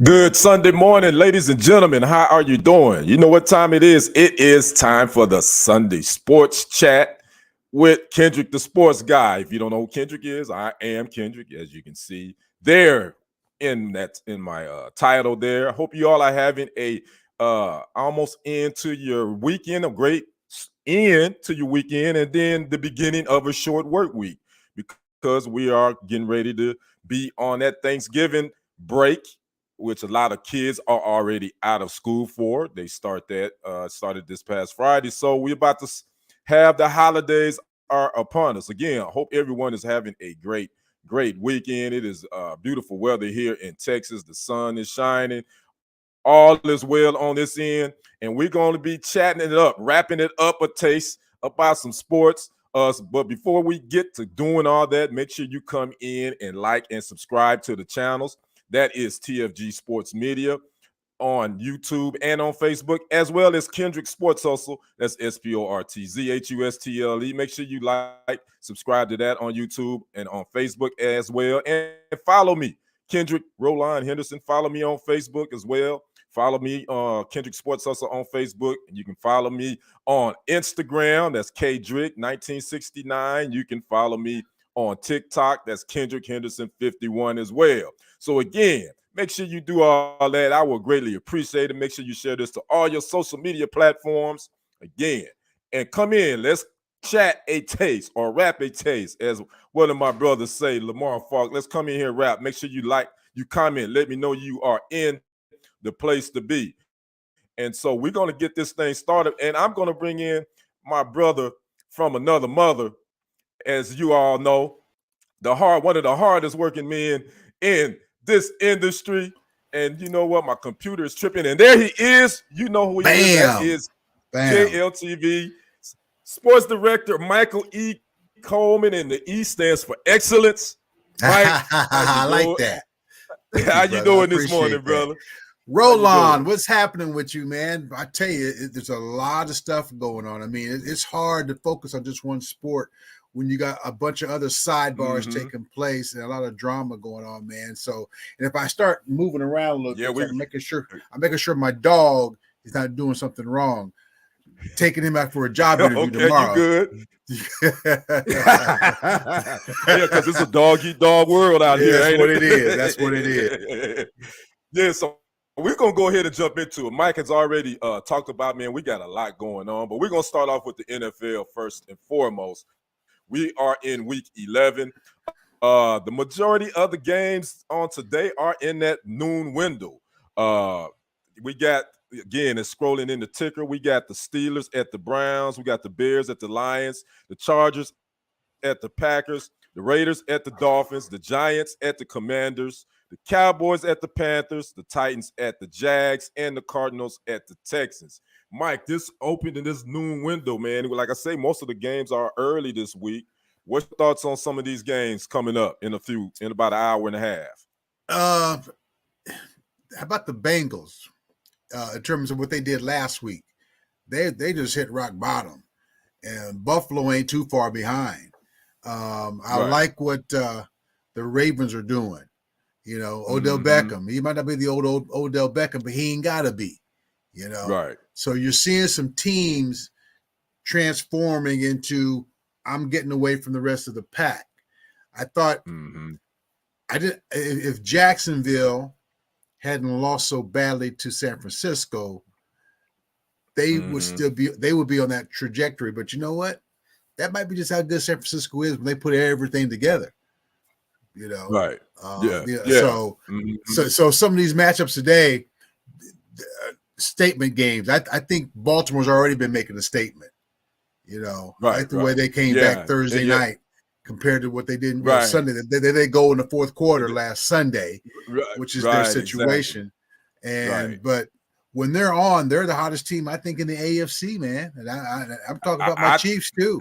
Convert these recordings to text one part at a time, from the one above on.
Good Sunday morning, ladies and gentlemen. How are you doing? You know what time it is? It is time for the Sunday Sports Chat with Kendrick, the sports guy. If you don't know who Kendrick is, I am Kendrick, as you can see there in my title there. I hope you all are having a almost into your weekend, a great end to your weekend, and then the beginning of a short work week because we are getting ready to be on that Thanksgiving break, which a lot of kids are already out of school for. They started this past Friday. So we're about to have the holidays are upon us. Again, I hope everyone is having a great weekend. It is beautiful weather here in Texas. The sun is shining. All is well on this end. And we're going to be chatting it up, wrapping it up a taste about some sports. But before we get to doing all that, make sure you come in and like and subscribe to the channels. That is TFG Sports Media on YouTube and on Facebook, as well as Kendrick Sports Hustle. That's SportZhustle. Make sure you like, subscribe to that on YouTube and on Facebook as well. And follow me, Kendrick Roland Henderson. Follow me on Facebook as well. Follow me on Kendrick Sports Hustle on Facebook. And you can follow me on Instagram. That's Kendrick1969. You can follow me on TikTok. That's Kendrick Henderson 51 as well. So again, make sure you do all that. I will greatly appreciate it. Make sure you share this to all your social media platforms again. And come in. Let's chat a taste or rap a taste, as one of my brothers say, Lamar Falk. Let's come in here and rap. Make sure you like, you comment. Let me know you are in the place to be. And so we're going to get this thing started. And I'm going to bring in my brother from another mother, as you all know, one of the hardest working men in this industry. And you know what? My computer is tripping. And there he is. You know who he is. That is JLTV Sports Director Michael E. Coleman, and the E stands for excellence. Mike, I like that. How you doing this morning, brother? Roland, what's happening with you, man? I tell you, there's a lot of stuff going on. I mean, it's hard to focus on just one sport when you got a bunch of other sidebars taking place and a lot of drama going on, man. So, and if I start moving around a little bit, I'm making sure my dog is not doing something wrong. Taking him out for a job interview tomorrow. You good? Yeah, because it's a dog eat dog world out here. That's what it is. That's what it is. Yeah, so we're going to go ahead and jump into it. Mike has already talked about, man, we got a lot going on, but we're going to start off with the NFL first and foremost. We are in week 11. The majority of the games on today are in that noon window. We got, again, it's scrolling in the ticker. We got the Steelers at the Browns. We got the Bears at the Lions, the Chargers at the Packers, the Raiders at the Dolphins, the Giants at the Commanders, the Cowboys at the Panthers, the Titans at the Jags, and the Cardinals at the Texans. Mike, this opened in this noon window, man. Like I say, most of the games are early this week. What's your thoughts on some of these games coming up in about an hour and a half? How about the Bengals? In terms of what they did last week, they just hit rock bottom, and Buffalo ain't too far behind. I like what the Ravens are doing. You know, Odell Beckham. He might not be the old Odell Beckham, but he ain't gotta be. You know, right? So you're seeing some teams transforming into, I'm getting away from the rest of the pack. I thought if Jacksonville hadn't lost so badly to San Francisco, they would be on that trajectory. But you know what? That might be just how good San Francisco is when they put everything together. You know, right? So some of these matchups today, statement games. I think Baltimore's already been making a statement. You know, like the way they came back Thursday night compared to what they did Sunday. They go in the fourth quarter last Sunday, which is their situation. Exactly. But when they're on, they're the hottest team, I think, in the AFC, man. And I'm talking about my Chiefs too.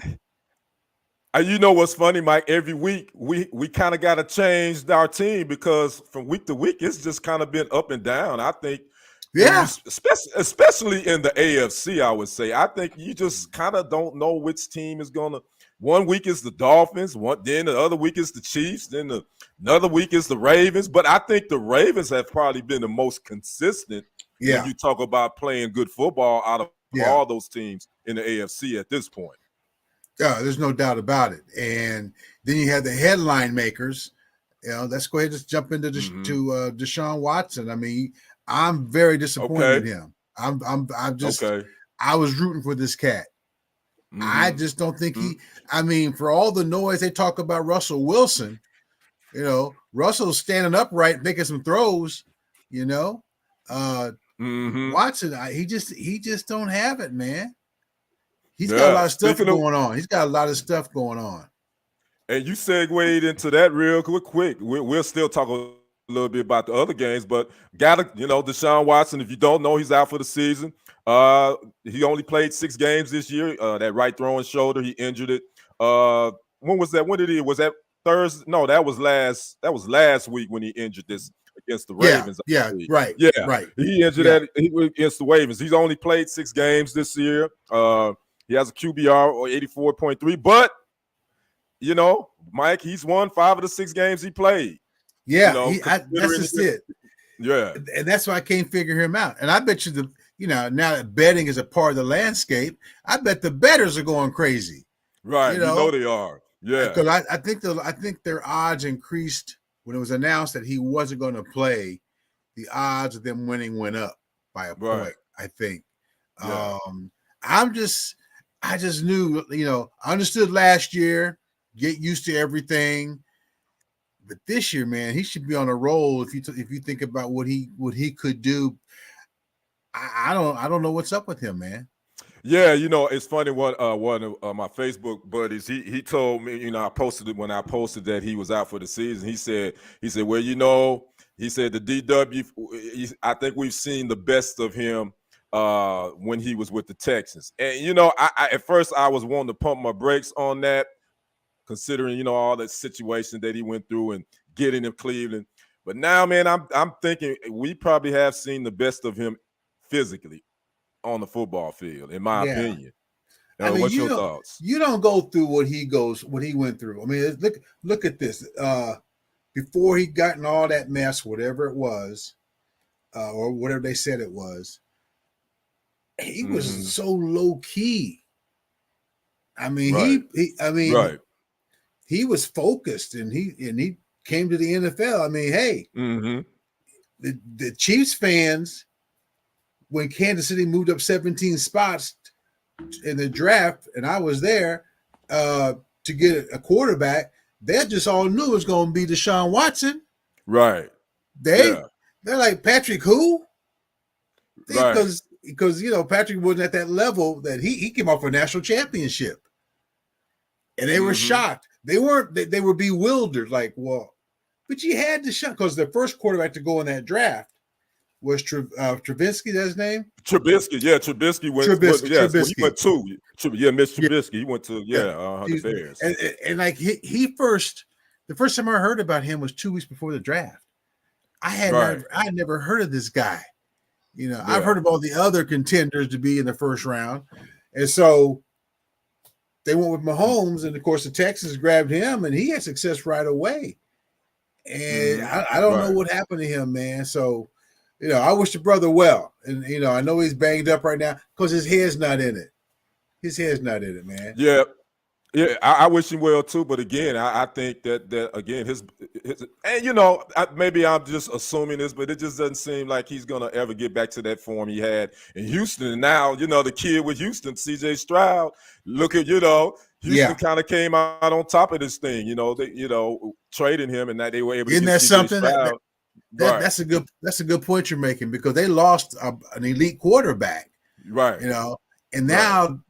You know what's funny, Mike? Every week we kind of got to change our team because from week to week it's just kind of been up and down. I think. Yeah, especially in the AFC, I would say. I think you just kind of don't know which team is going to one week is the Dolphins, then the other week is the Chiefs, then another week is the Ravens. But I think the Ravens have probably been the most consistent when you talk about playing good football out of all those teams in the AFC at this point. Yeah, there's no doubt about it. And then you have the headline makers. Let's go ahead and just jump into Deshaun Watson. I mean, I'm very disappointed in him. I was rooting for this cat. I just don't think for all the noise they talk about Russell Wilson, Russell's standing upright, making some throws, Watson, he just don't have it, man. He's got a lot of stuff going on. He's got a lot of stuff going on. And you segued into that real quick. We'll still talk a little bit about the other games, but Deshaun Watson, if you don't know, he's out for the season. He only played 6 games this year. That right throwing shoulder, he injured it. When was that? Was that Thursday? No, that was last week when he injured this against the Ravens. Right. He injured that against the Ravens. He's only played 6 games this year. He has a QBR or 84.3, but Mike, he's won 5 of the 6 games he played. Yeah, that's just it. Yeah, and that's why I can't figure him out. And I bet you now that betting is a part of the landscape, I bet the bettors are going crazy. Right, they are. Yeah, because I think their odds increased when it was announced that he wasn't going to play. The odds of them winning went up by a point. I think. Yeah. I just knew, I understood last year, get used to everything. But this year, man, he should be on a roll. If you think about what he could do, I don't know what's up with him, man. Yeah, it's funny. One of my Facebook buddies, he told me, I posted it when I posted that he was out for the season. He said, well, he said the DW. I think we've seen the best of him when he was with the Texans. And I at first I was wanting to pump my brakes on that, considering all that situation that he went through and getting in Cleveland. But now, man, I'm thinking we probably have seen the best of him physically on the football field, in my opinion. What's your thoughts? You don't go through what he went through. I mean, look at this. Before he got in all that mess, whatever it was, or whatever they said it was, he was so low key. I mean, he was focused, and he came to the NFL. I mean, hey, the Chiefs fans, when Kansas City moved up 17 spots in the draft, and I was there to get a quarterback, they just all knew it was going to be Deshaun Watson. Right. They're like, Patrick who? Right. Because Patrick wasn't at that level that he came off a national championship. And they were shocked. They were bewildered, like, well, but you had to shock, because the first quarterback to go in that draft was Trubisky, that's his name? Trubisky, yeah. Trubisky went. Trubisky. He went to. Mitch Trubisky. He went to the Bears. And like the first time I heard about him was 2 weeks before the draft. I had never heard of this guy. I've heard of all the other contenders to be in the first round, and so they went with Mahomes, and of course the Texans grabbed him, and he had success right away. And I don't know what happened to him, man. So. I wish the brother well. And, I know he's banged up right now because his head's not in it. His head's not in it, man. Yeah. Yeah, I wish him well too. But again, I think that again, his and maybe I'm just assuming this, but it just doesn't seem like he's going to ever get back to that form he had in Houston. And now, the kid with Houston, CJ Stroud, look at, Houston kind of came out on top of this thing, trading him, and that they were able to get something Stroud. That's a good point you're making, because they lost an elite quarterback, right? And now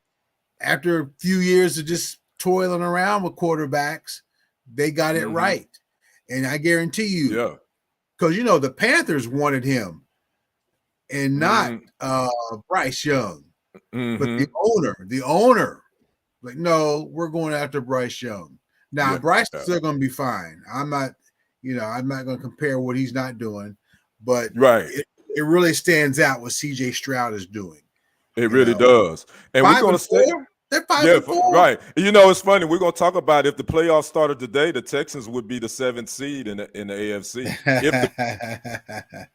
after a few years of just toiling around with quarterbacks, they got it right. And I guarantee you, because the Panthers wanted him and not Bryce Young, but the owner, like, no, we're going after Bryce Young. Now Bryce is still going to be fine. I'm not going to compare what he's not doing, but it really stands out what CJ Stroud is doing. It really does. And we're going to stay. They're 5-4. Right. You know, it's funny. We're gonna talk about if the playoffs started today, the Texans would be the 7th seed in the AFC. If the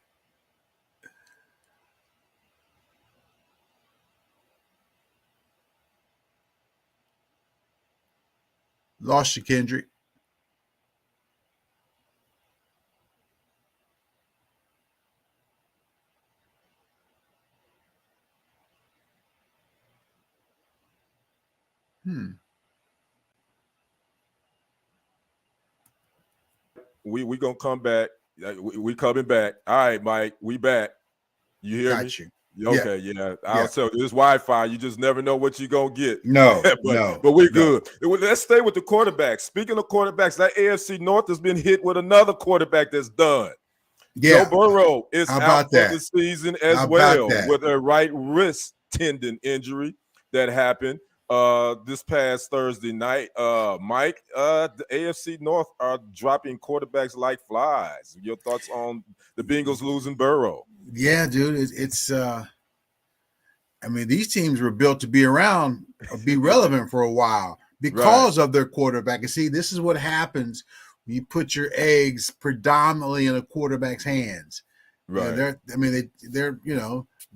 Lost you, Kendrick. we gonna come back. We coming back. All right, Mike. We back. You hear me? You. Okay, yeah. I'll tell you, this Wi-Fi, you just never know what you're gonna get. No, but we're good. Let's stay with the quarterbacks. Speaking of quarterbacks, that AFC North has been hit with another quarterback that's done. Yeah. Joe Burrow is out for the season as well with a right wrist tendon injury that happened this past Thursday night. Mike, the AFC North are dropping quarterbacks like flies. Your thoughts on the Bengals losing Burrow? Yeah, dude, it's I mean, these teams were built to be around or be relevant for a while because of their quarterback. And see, this is what happens when you put your eggs predominantly in a quarterback's hands. Right. They're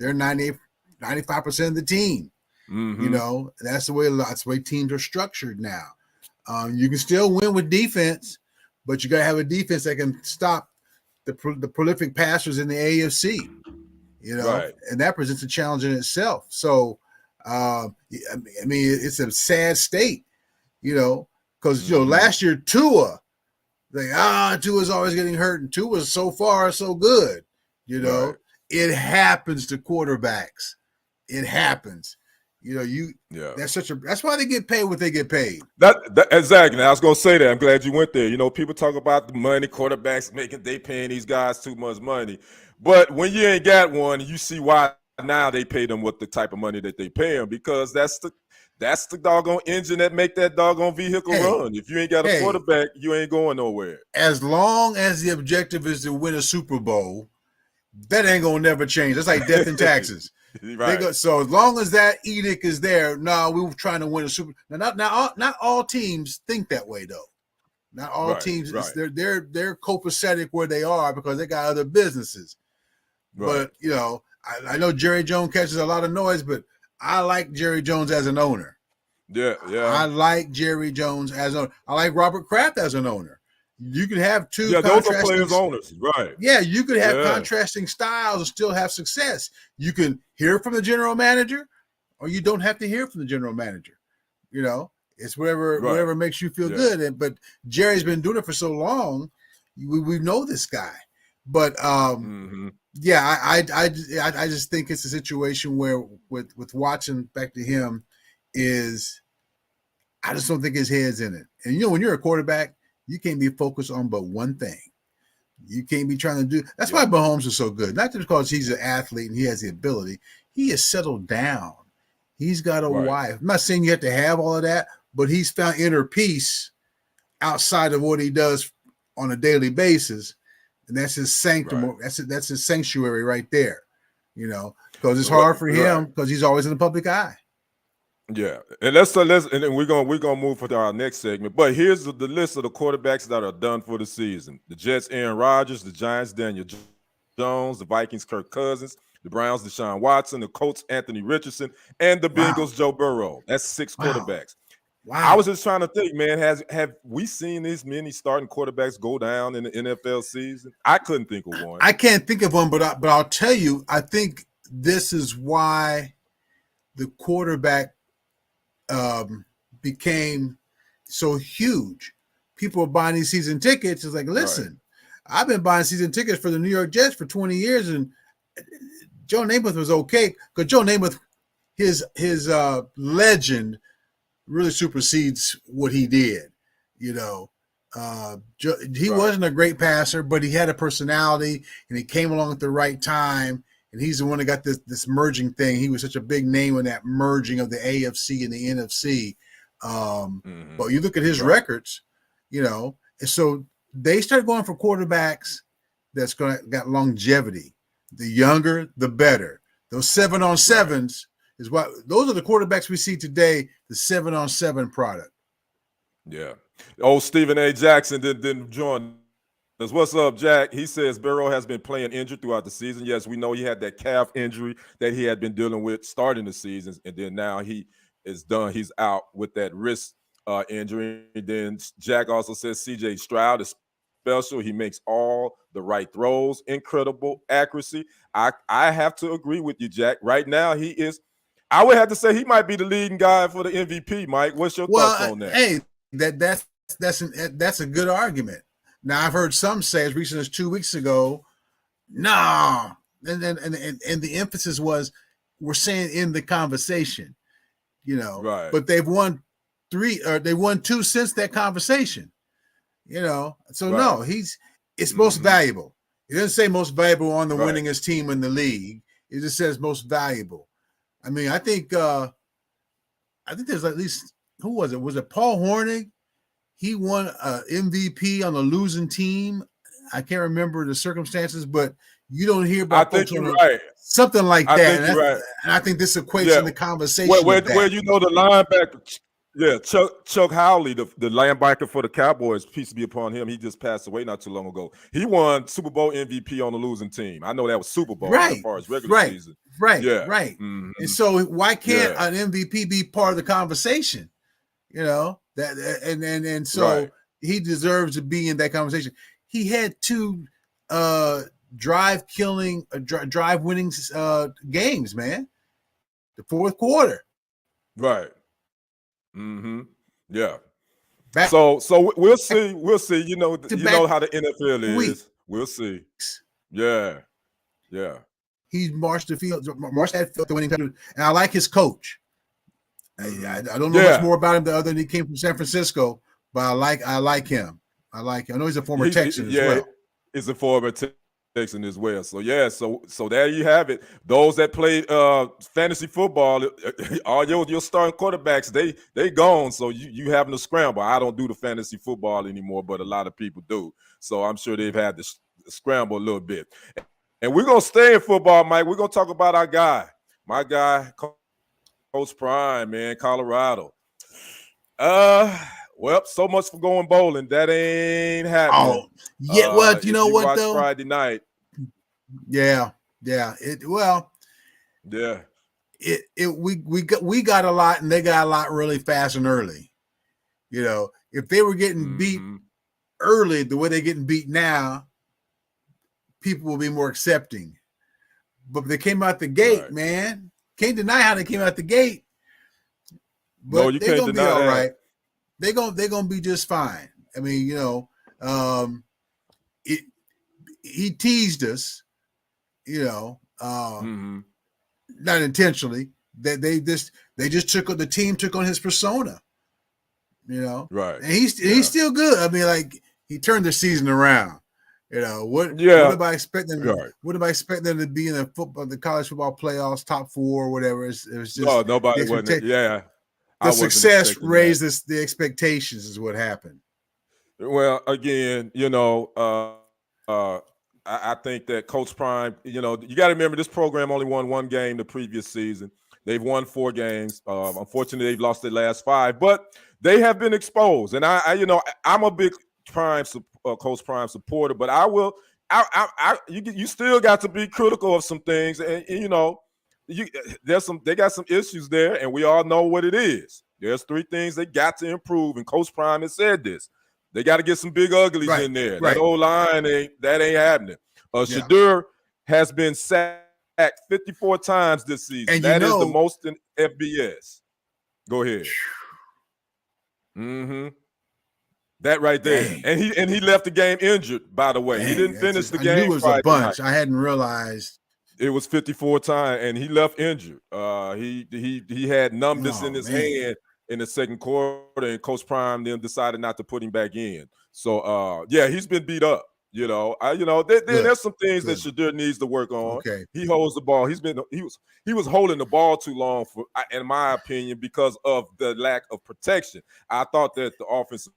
95% of the team. Mm-hmm. You know, that's the way teams are structured now. You can still win with defense, but you got to have a defense that can stop the prolific passers in the AFC. You know, and that presents a challenge in itself. So, I mean, it's a sad state, you know, because last year Tua's always getting hurt, and Tua's so far so good. You know, it happens to quarterbacks. It happens. You know, that's why they get paid what they get paid. That exactly. I was gonna say that. I'm glad you went there. You know, people talk about the money, quarterbacks they paying these guys too much money. But when you ain't got one, you see why now they pay them what the type of money that they pay them, because that's the doggone engine that make that doggone vehicle run. If you ain't got a quarterback, you ain't going nowhere. As long as the objective is to win a Super Bowl, that ain't gonna never change. That's like death and taxes. So as long as that edict is there, we were trying to win a Super. Not all teams think that way though. Not all teams. They're copacetic where they are because they got other businesses. But you know, I know Jerry Jones catches a lot of noise, but I like Jerry Jones as an owner. Yeah. I like Jerry Jones as an owner. I like Robert Kraft as an owner. You can have two. Yeah, those are players owners, right? Yeah, you could have contrasting styles and still have success. You can hear from the general manager, or you don't have to hear from the general manager. You know, it's whatever makes you feel good. But Jerry's been doing it for so long, we know this guy. But yeah, I just think it's a situation where with Watson, back to him, is I just don't think his head's in it. And you know, when you're a quarterback, you can't be focused on but one thing. You can't be trying to do. That's why Mahomes is so good. Not just because he's an athlete and he has the ability. He has settled down. He's got a wife. I'm not saying you have to have all of that, but he's found inner peace outside of what he does on a daily basis, and that's his sanctum. That's his sanctuary right there. You know, because it's hard for him because he's always in the public eye. Yeah, and let's and then we're gonna move for our next segment. But here's the list of the quarterbacks that are done for the season: the Jets, Aaron Rodgers; the Giants, Daniel Jones; the Vikings, Kirk Cousins; the Browns, Deshaun Watson; the Colts, Anthony Richardson; and the Bengals, Joe Burrow. That's 6 quarterbacks. Wow. I was just trying to think, man, have we seen these many starting quarterbacks go down in the NFL season? I couldn't think of one. I can't think of one, but I'll tell you, I think this is why the quarterback became so huge. People are buying these season tickets. It's like, listen, I've been buying season tickets for the New York Jets for 20 years, and Joe Namath was okay because Joe Namath, his legend really supersedes what he did. You know, he wasn't a great passer, but he had a personality, and he came along at the right time. And he's the one that got this merging thing. He was such a big name in that merging of the AFC and the NFC. But you look at his records, you know, and so they started going for quarterbacks that's got longevity. The younger, the better. Those 7-on-7s is what those are the quarterbacks we see today, the 7-on-7 product. Yeah. Old Stephen A. Jackson didn't join us. What's up, Jack? He says Burrow has been playing injured throughout the season. Yes, we know he had that calf injury that he had been dealing with starting the season, and then now he is done. He's out with that wrist injury. Then Jack also says C.J. Stroud is special. He makes all the right throws, incredible accuracy. I have to agree with you, Jack. Right now, he is. I would have to say he might be the leading guy for the MVP. Mike, what's your thoughts on that? Hey, that's a good argument. Now I've heard some say as recent as 2 weeks ago, no, and the emphasis was we're saying in the conversation, right? But they've won 3 or they won 2 since that conversation, So right. No, it's most valuable. It doesn't say most valuable on the winningest team in the league. It just says most valuable. I mean, I think there's at least, who was it? Was it Paul Hornig? He won MVP on a losing team. I can't remember the circumstances, but you don't hear about. I think you're right. Something like that. I think you're right. And I think this equates in the conversation. Where the linebacker, Chuck Howley, the linebacker for the Cowboys, peace be upon him. He just passed away not too long ago. He won Super Bowl MVP on the losing team. I know that was Super Bowl as far as regular season. Right. Mm-hmm. And so why can't an MVP be part of the conversation? So he deserves to be in that conversation. He had 2 drive winning games, man. The fourth quarter. Right. Mm-hmm. Yeah. So we'll see. We'll see. You know how the NFL is. We'll see. Yeah. He marched that field the winning time, and I like his coach. I don't know much more about him other than he came from San Francisco, but I like him. I know he's a former Texan as well. He's a former Texan as well. So so there you have it. Those that play fantasy football, all your starting quarterbacks, they gone. So you having to scramble. I don't do the fantasy football anymore, but a lot of people do. So I'm sure they've had to scramble a little bit. And we're gonna stay in football, Mike. We're gonna talk about our guy, my guy, Coach Prime, man, Colorado. Well, so much for going bowling. That ain't happening. Oh, yeah. Well, you know what though? Friday night. Yeah. We got a lot, and they got a lot really fast and early. If they were getting beat early the way they're getting beat now, people will be more accepting. But they came out the gate, man. Can't deny how they came out the gate. But you can't deny that. All right. They're gonna be just fine. I mean, he teased us, not intentionally. That they just the team took on his persona, Right. And he's still good. I mean, like, he turned the season around. What am I expecting? What am I expecting them to be in the college football playoffs, top 4 or whatever? It was just nobody wasn't. Yeah. The success raised the expectations is what happened. Well, again, I think that Coach Prime, you got to remember this program only won 1 game the previous season. They've won 4 games. Unfortunately, they've lost their last 5, but they have been exposed. And I'm a big Coach Prime supporter, but you still got to be critical of some things, and they got some issues there, and we all know what it is. There's 3 things they got to improve, and Coach Prime has said this. They got to get some big uglies in there. That old line ain't happening. Shadur has been sacked 54 times this season. And that is the most in FBS. Go ahead. Mm-hmm. That right there. Dang. And he left the game injured, by the way. Dang, he didn't finish the game. I knew it was a bunch. I hadn't realized. It was 54 times, and he left injured. He had numbness in his hand in the second quarter, and Coach Prime then decided not to put him back in. So he's been beat up. There's some things that Shadur needs to work on. Okay. He holds the ball. He was holding the ball too long, in my opinion, because of the lack of protection. I thought that the offensive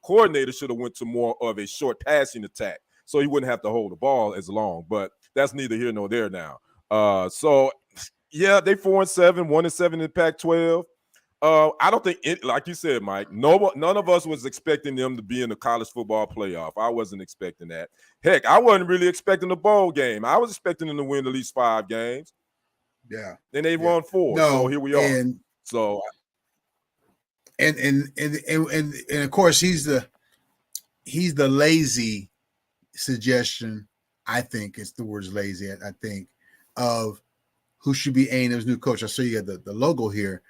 coordinator should have went to more of a short passing attack, so he wouldn't have to hold the ball as long. But that's neither here nor there now. Yeah, they 4-7, 1-7 in the Pac-12. I don't think it, like you said, Mike. None of us was expecting them to be in the college football playoff. I wasn't expecting that. Heck, I wasn't really expecting the bowl game. I was expecting them to win at least 5 games. Yeah, and they won 4. No, so here we are. So and of course he's the lazy suggestion. I think it's the word's lazy. I think of who should be A&M's new coach. I saw you got the logo here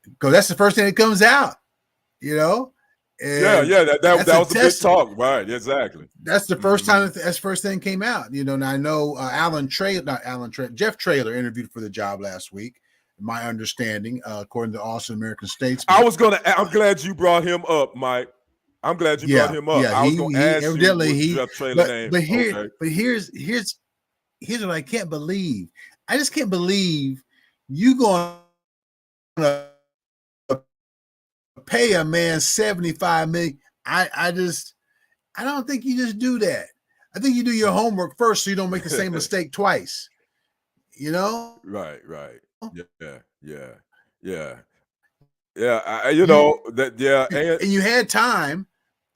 because that's the first thing that comes out. And that was the big talk, right? Exactly. That's the first time that's first thing came out. And I know Jeff Traylor interviewed for the job last week. My understanding, according to Austin American Statesman. I'm glad you brought him up, Mike. I'm glad you brought him up. I was going to ask evidently you what Jeff Traylor name. But here's what I can't believe. I just can't believe you going to pay a man $75 million. I don't think you just do that. I think you do your homework first so you don't make the same mistake twice. Right. Yeah. And you had time.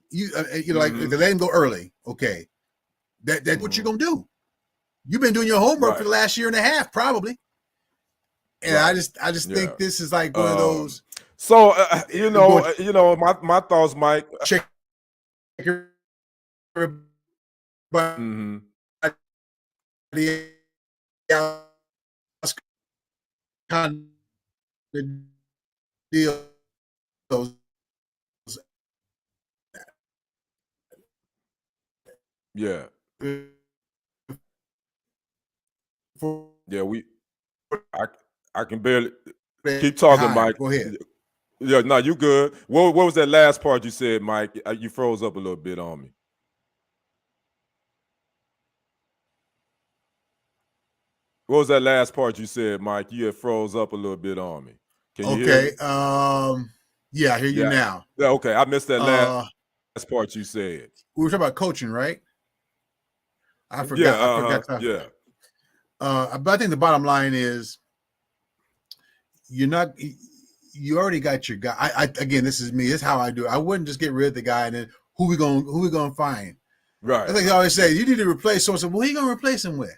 Like they let him go early. Okay, that's what you're gonna do. You've been doing your homework for the last year and a half, probably. And I just think this is like one of those. So my thoughts, Mike. Check deal. Yeah. I can barely keep talking, Mike. Go ahead. Yeah, no, you good. What was that last part you said, Mike? You froze up a little bit on me. What was that last part you said, Mike? You had froze up a little bit on me. Can you hear me? Yeah, I hear you now. Yeah, okay. I missed that last part you said. We were talking about coaching, right? I forgot. But I think the bottom line is you already got your guy. Again, this is me. This is how I do it. I wouldn't just get rid of the guy and then who we gonna find? Right. I think they always say you need to replace so-and-so. Well, who are you gonna replace him with?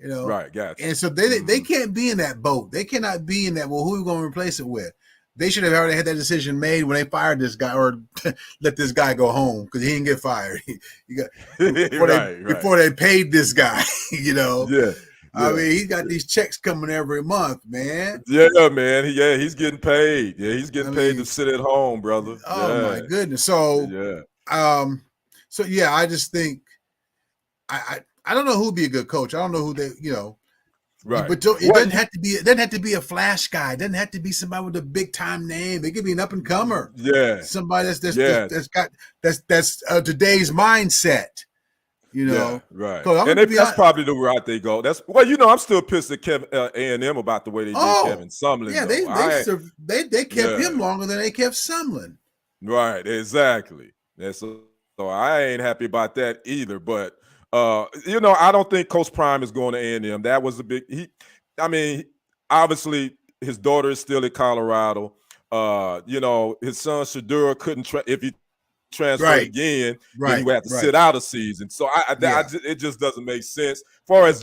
Right, gotcha. And so they can't be in that boat. They cannot be in that. Well, who are we going to replace it with? They should have already had that decision made when they fired this guy or let this guy go home because he didn't get fired. Before they paid this guy, Yeah. I mean, he's got these checks coming every month, man. Yeah, man. He's getting paid. Yeah, he's getting paid to sit at home, brother. Oh my goodness. So I just think I don't know who'd be a good coach. I don't know who they, right. But it doesn't have to be. It doesn't have to be a flash guy. It doesn't have to be somebody with a big time name. It could be an up and comer. Yeah. Somebody that's today's mindset. Yeah, right. And that's probably the route they go. I'm still pissed at A&M about the way they did Kevin Sumlin. Yeah, they kept him longer than they kept Sumlin. Right. Exactly. So I ain't happy about that either. But I don't think Coach Prime is going to A&M. That was a big. Obviously his daughter is still at Colorado. His son Shadura couldn't if he transferred again, then he would have to sit out a season. So it just doesn't make sense. As far as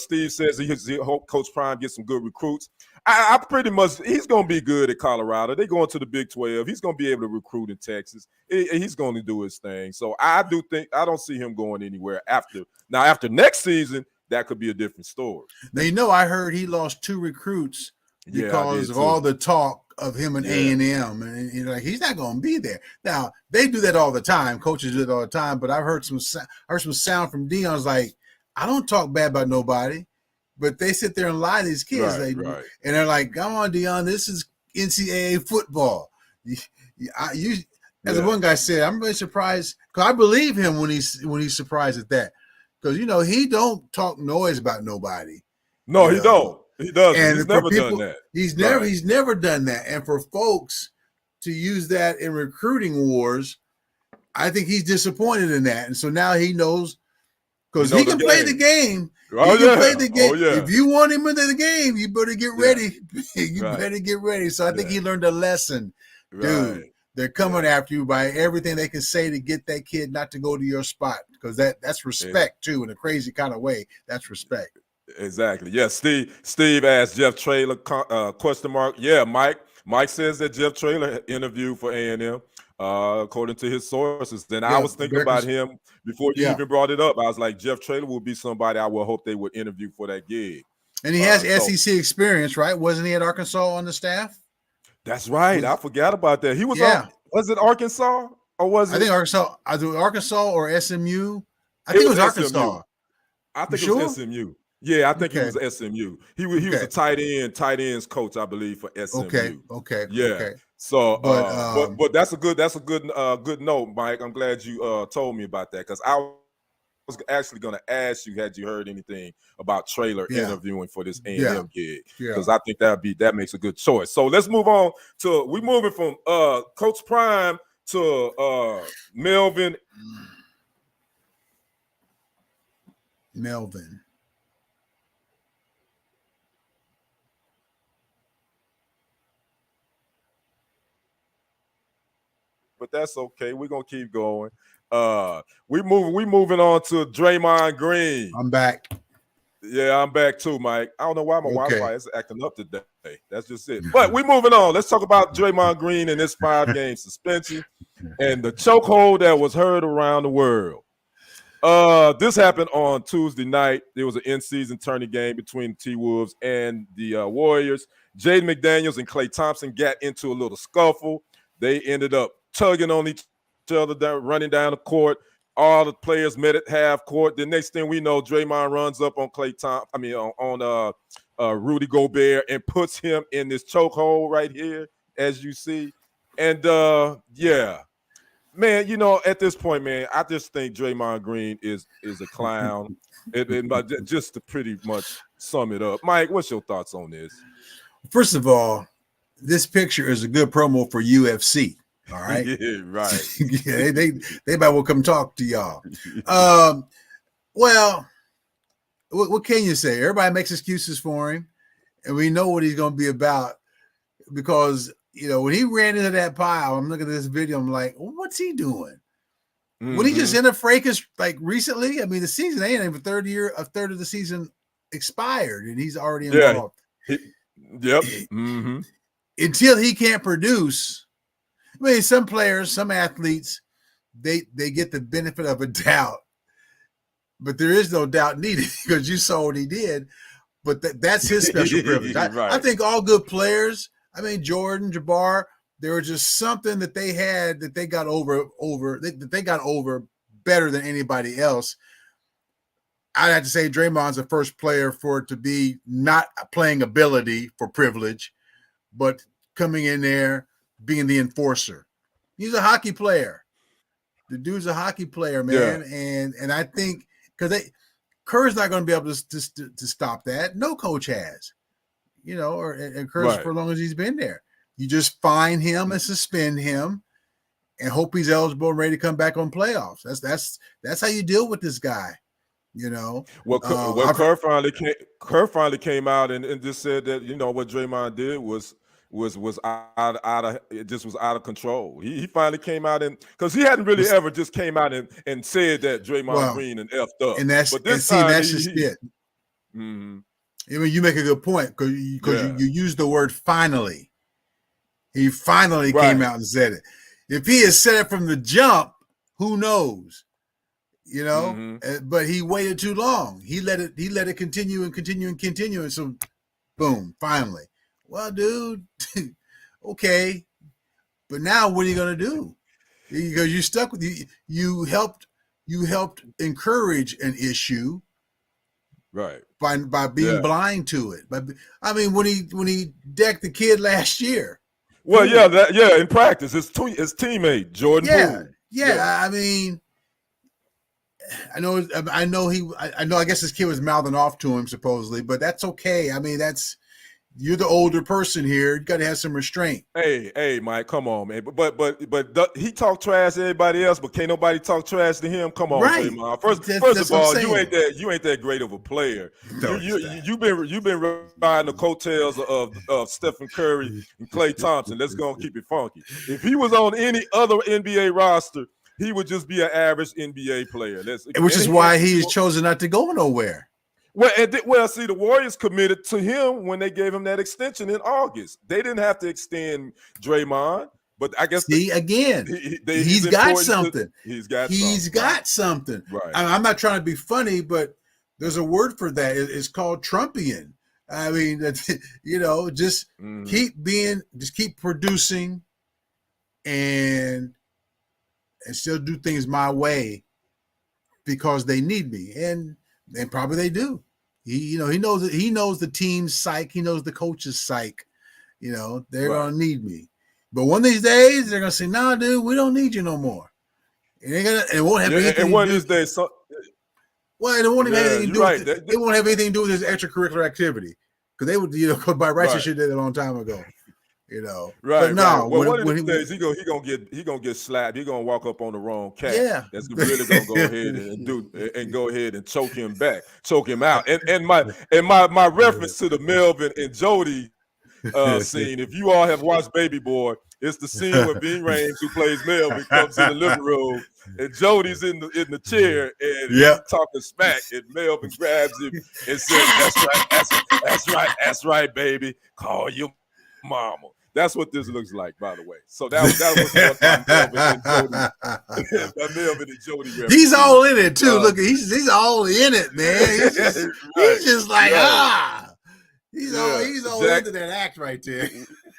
Steve says, he hope Coach Prime gets some good recruits. I pretty much he's going to be good at Colorado. They're going to the Big 12. He's going to be able to recruit in Texas. He's going to do his thing. So I don't see him going anywhere after. Now after next season, that could be a different story. Now I heard he lost 2 recruits because of all the talk of him and A&M, and he's not going to be there. Now they do that all the time. Coaches do it all the time. But I've heard some sound from Deion's like, I don't talk bad about nobody. But they sit there and lie to these kids, and they're like, "Come on, Deion, this is NCAA football." As one guy said, I'm really surprised because I believe him when he's surprised at that, because he don't talk noise about nobody. No, he don't. He doesn't. And he's never done that. He's never done that. And for folks to use that in recruiting wars, I think he's disappointed in that. And so now he knows. because he can play the game. Oh, he can play the game. Oh, yeah. If you want him into the game, you better get ready. You Right. better get ready. So I think he learned a lesson, dude. Right. They're coming after you by everything they can say to get that kid not to go to your spot, because that's respect too, in a crazy kind of way. That's respect. Exactly. Yeah. Steve asked Jeff Traylor question mark. Yeah, Mike. Mike says that Jeff Traylor interviewed for A&M, according to his sources. Then I was thinking about him before you even brought it up. I was like, Jeff Traylor will be somebody I would hope they would interview for that gig. And he has SEC experience, right? Wasn't he at Arkansas on the staff? That's right. I forgot about that. He was on. Was it Arkansas or was it? I think Arkansas. Arkansas or SMU. I think it was Arkansas. SMU. I think it was SMU. Yeah, I think it was SMU. He was a tight ends coach, I believe, for SMU. Okay. So, but that's a good note, Mike. I'm glad you told me about that, because I was actually going to ask you, had you heard anything about Traylor interviewing for this A&M gig? Because I think that makes a good choice. So let's move on to we moving from Coach Prime to Melvin. But that's okay. We're gonna keep going. We moving on to Draymond Green. I'm back. Yeah, I'm back too, Mike. I don't know why my Wi-Fi is acting up today. That's just it. But we moving on. Let's talk about Draymond Green and this 5-game suspension and the chokehold that was heard around the world. This happened on Tuesday night. There was an in-season tourney game between the T-Wolves and the Warriors. Jaden McDaniels and Klay Thompson got into a little scuffle. They ended up tugging on each other, running down the court. All the players met at half court. The next thing we know, Draymond runs up on Rudy Gobert and puts him in this chokehold right here, as you see. And man, at this point, man, I just think Draymond Green is a clown. Just to pretty much sum it up, Mike, what's your thoughts on this? First of all, this picture is a good promo for UFC. All right. Yeah, right. Yeah, they might well come talk to y'all. Well, what can you say? Everybody makes excuses for him, and we know what he's going to be about, because when he ran into that pile, I'm looking at this video, I'm like, what's he doing? When he just in a fracas like recently? I mean, the season ain't even a third of the season expired, and he's already involved. Yep. Until he can't produce. I mean, some players, some athletes, they get the benefit of a doubt, but there is no doubt needed, because you saw what he did. But that's his special privilege. Right. I think all good players, I mean, Jordan, Jabbar, there was just something that they had that they got over better than anybody else. I'd have to say Draymond's the first player for it to be not playing ability for privilege, but coming in there, being the enforcer. He's a hockey player. The dude's a hockey player, man. Yeah. And I think because Kerr's not going to be able to stop that. No coach has, and Kerr's for as long as he's been there. You just fine him and suspend him and hope he's eligible and ready to come back on playoffs. That's how you deal with this guy. Well, Kerr finally came out and just said that what Draymond did was out of control. He finally came out, and because he hadn't really ever just came out and said that Draymond Green and effed up. And that's just it. Mm-hmm. I mean, you make a good point, because you use the word finally. He finally came out and said it. If he had said it from the jump, who knows? But he waited too long. He let it continue and continue and continue, and so boom, finally. Well, dude, okay, but now what are you gonna do? Because you stuck with you helped encourage an issue, right? By being blind to it. But I mean, when he decked the kid last year. Well, in practice, his teammate Jordan. Yeah. I mean, I know. I guess his kid was mouthing off to him supposedly, but that's okay. I mean, you're the older person here. You got to have some restraint. Hey, Mike, come on, man. But he talked trash to everybody else, but can't nobody talk trash to him. Come on, Right. Draymond. First of all, you ain't that great of a player. You've been riding the coattails of Stephen Curry and Klay Thompson. Let's go and keep it funky. If he was on any other NBA roster, he would just be an average NBA player. Which is why he has chosen not to go nowhere. Well, see, the Warriors committed to him when they gave him that extension in August. They didn't have to extend Draymond, but I guess he's got something. He's got something. Right. I'm not trying to be funny, but there's a word for that. It's called Trumpian. I mean, just keep producing, and still do things my way because they need me, and probably they do. He knows the team's psyche. He knows the coach's psyche. They're gonna need me. But one of these days they're gonna say, "Nah, dude, we don't need you no more." And it won't have anything. And one of these days, it won't have anything to do. It won't have anything to do with his extracurricular activity because they would, because by rights they should have did it a long time ago. Right. But no, well, one of these days he gonna get slapped. He gonna walk up on the wrong cat. Yeah, that's really gonna go ahead and go ahead and choke him out. And my reference to the Melvin and Jody scene. If you all have watched Baby Boy, it's the scene where Bean Rames, who plays Melvin, comes in the living room and Jody's in the chair and he's talking smack, and Melvin grabs him and says, "That's right, baby. Call your mama." That's what this looks like, by the way. So that was Melvin and Jody. He's all in it too. Look, he's all in it, man. He's just like he's all into that act right there.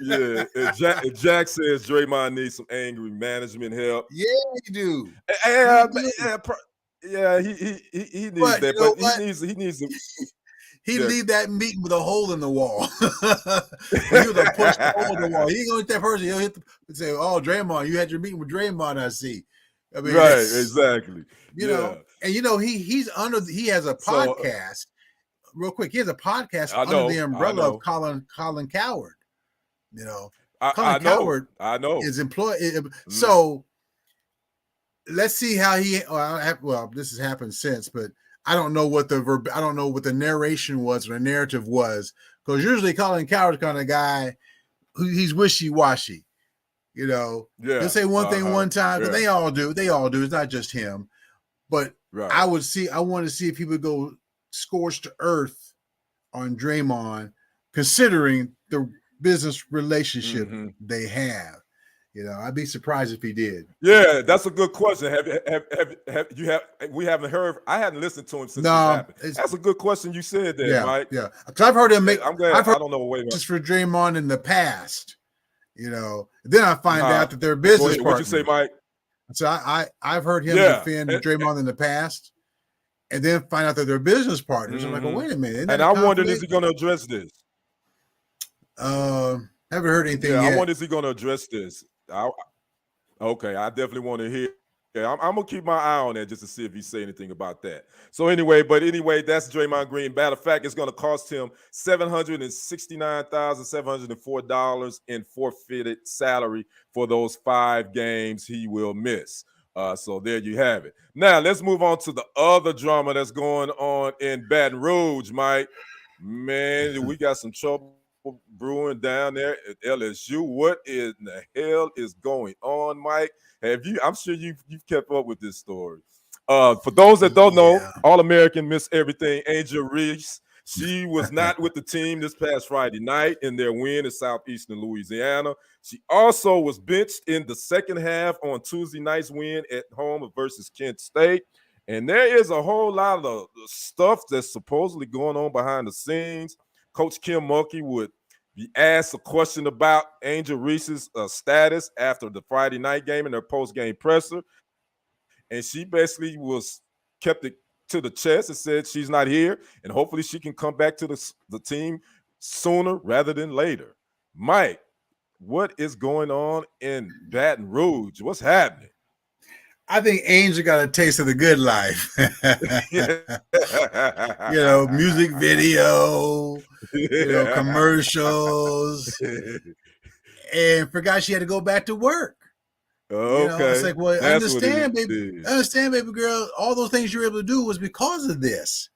Yeah, and Jack says Draymond needs some angry management help. Yeah, you do. He needs that, but he needs to. He'd leave that meeting with a hole in the wall. He was a push the hole in the wall. He ain't gonna hit that person. He'll hit and say, "Oh, Draymond, you had your meeting with Draymond. I see." I mean, right, exactly. And he has a podcast. Real quick, he has a podcast under the umbrella of Colin Cowherd. Colin Cowherd. I know is employed. So let's see how he. This has happened since, but. I don't know what the narration was or the narrative was, because usually Colin Cowherd's kind of guy he's wishy-washy. He'll say one thing one time, but they all do. It's not just him. But I want to see if he would go scorched to earth on Draymond, considering the business relationship they have. I'd be surprised if he did. Yeah, that's a good question. We haven't heard. I hadn't listened to him since this happened. That's a good question you said there, Mike. Yeah, because I've heard him make. I'm glad. I don't know just for Draymond in the past. Then I find out that they're business partners. What'd you say, Mike? So I've heard him defend Draymond in the past, and then find out that they're business partners. I'm like, well, wait a minute. And I wondered, is he going to address this? Haven't heard anything yet. I wonder, is he going to address this? Okay, I definitely want to hear. Yeah, I'm gonna keep my eye on that just to see if he say anything about that. So anyway, that's Draymond Green. Matter of fact, it's going to cost him $769,704 in forfeited salary for those 5 games he will miss. So there you have it. Now let's move on to the other drama that's going on in Baton Rouge, Mike. Man, we got some trouble brewing down there at LSU. What in the hell is going on, Mike? I'm sure you've kept up with this story. For those that don't know, All-American Miss Everything, Angel Reese, she was not with the team this past Friday night in their win in Southeastern Louisiana. She also was benched in the second half on Tuesday night's win at home versus Kent State. And there is a whole lot of stuff that's supposedly going on behind the scenes. Coach Kim Mulkey would be asked a question about Angel Reese's status after the Friday night game in their post-game presser. And she basically kept it to the chest and said she's not here, and hopefully she can come back to the team sooner rather than later. Mike, what is going on in Baton Rouge? What's happening? I think Angel got a taste of the good life. Music video, commercials, and forgot she had to go back to work. It's Okay. like, well, That's what it is. understand, baby girl. All those things you were able to do was because of this.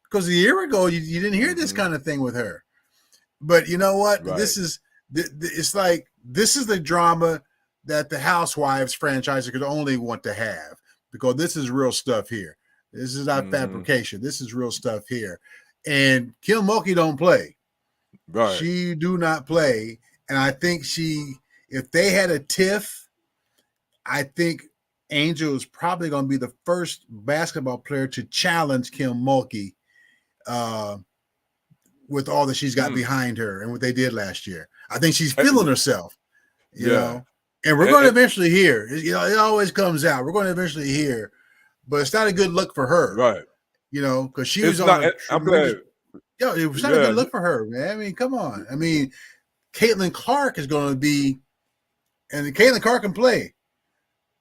Because a year ago, you didn't hear this kind of thing with her. But you know what? Right. It's like this is the drama that the Housewives franchise could only want to have, because this is real stuff here. This is not fabrication. This is real stuff here. And Kim Mulkey don't play. Right. She do not play. And I think if they had a tiff, I think Angel is probably going to be the first basketball player to challenge Kim Mulkey with all that she's got behind her and what they did last year. I think she's feeling herself, you know. And we're going to eventually hear. It always comes out. We're going to eventually hear, but it's not a good look for her, right? Because she was on. I'm glad. It was not a good look for her, man. I mean, come on. I mean, Caitlin Clark is going to be, and Caitlin Clark can play.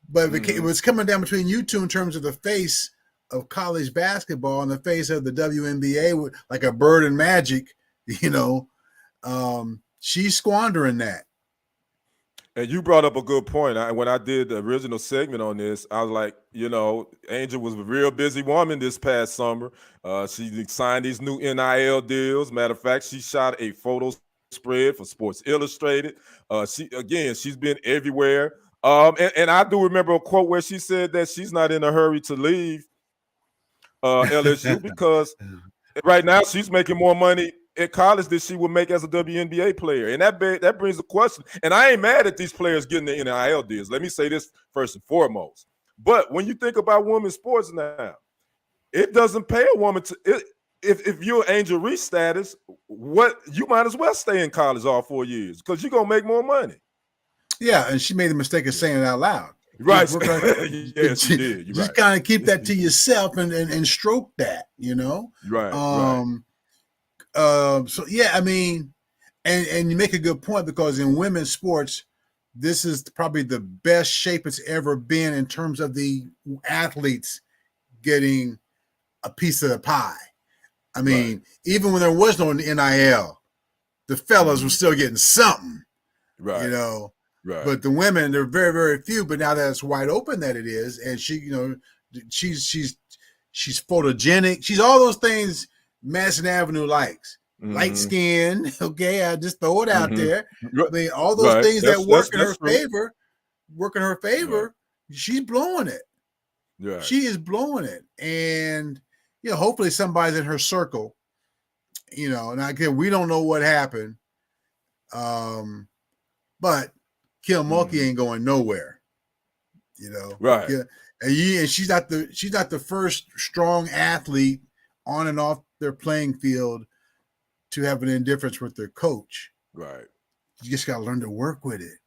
But if it was coming down between you two in terms of the face of college basketball and the face of the WNBA, with like a Bird and Magic, she's squandering that. And you brought up a good point. When I did the original segment on this, I was like, Angel was a real busy woman this past summer. She signed these new NIL deals. Matter of fact, she shot a photo spread for Sports Illustrated. She's been everywhere. And I do remember a quote where she said that she's not in a hurry to leave LSU because right now she's making more money at college than she would make as a WNBA player. And that brings the question. And I ain't mad at these players getting the NIL deals. Let me say this first and foremost. But when you think about women's sports now, it doesn't pay a woman to if you're Angel Reese status, you might as well stay in college all 4 years because you're gonna make more money. Yeah, and she made the mistake of saying it out loud. Right. Yes, she did. Just kind of keep that to yourself and stroke that, Right. So yeah, I mean, and you make a good point, because in women's sports, this is probably the best shape it's ever been in terms of the athletes getting a piece of the pie. I mean, even when there was no NIL, the fellas were still getting something. Right. Right. But the women, they're very, very few. But now that it's wide open, that it is, and she, she's photogenic. She's all those things Madison Avenue likes. Light skin. Okay, I just throw it out there. I mean, all those things that work in her favor. She's blowing it. Yeah, she is blowing it, and hopefully somebody's in her circle. And again, we don't know what happened. But Kim Mulkey ain't going nowhere, Right? Yeah, and she's not the first strong athlete on and off their playing field to have an indifference with their coach. Right. You just got to learn to work with it.